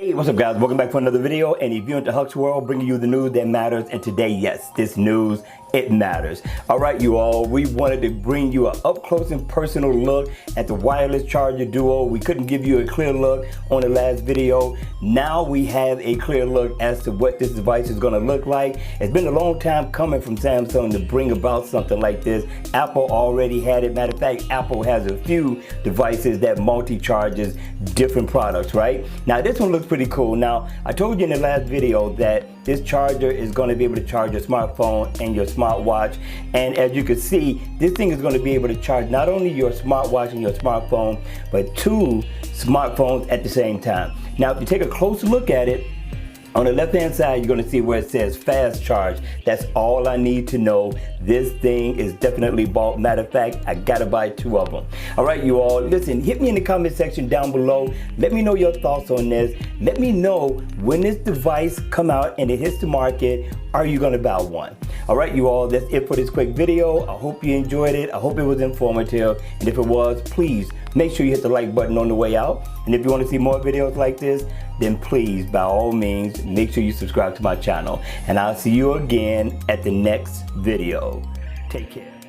Hey, what's up guys? Welcome back for another video, and if you're into Huck's World, bringing you the news that matters. And today, yes, this news, it matters. All right, you all, we wanted to bring you an up close and personal look at the wireless charger duo. We couldn't give you a clear look on the last video. Now we have a clear look as to what this device is going to look like. It's been a long time coming from Samsung to bring about something like this. Apple already had it. Matter of fact, Apple has a few devices that multi-charges different products, right? Now this one looks pretty cool. Now, I told you in the last video that this charger is going to be able to charge your smartphone and your smartwatch. And as you can see, this thing is going to be able to charge not only your smartwatch and your smartphone, but two smartphones at the same time. Now, if you take a closer look at it, on the left hand side, you're going to see where it says fast charge. That's all I need to know. This thing is definitely bought. Matter of fact, I gotta buy two of them. All right, you all, listen, hit me in the comment section down below. Let me know your thoughts on this. Let me know when this device come out and it hits the market, are you gonna buy one? All right, you all, that's it for this quick video. I hope you enjoyed it. I hope it was informative. And if it was, please make sure you hit the like button on the way out. And if you want to see more videos like this, then please, by all means, make sure you subscribe to my channel. And I'll see you again at the next video. Take care.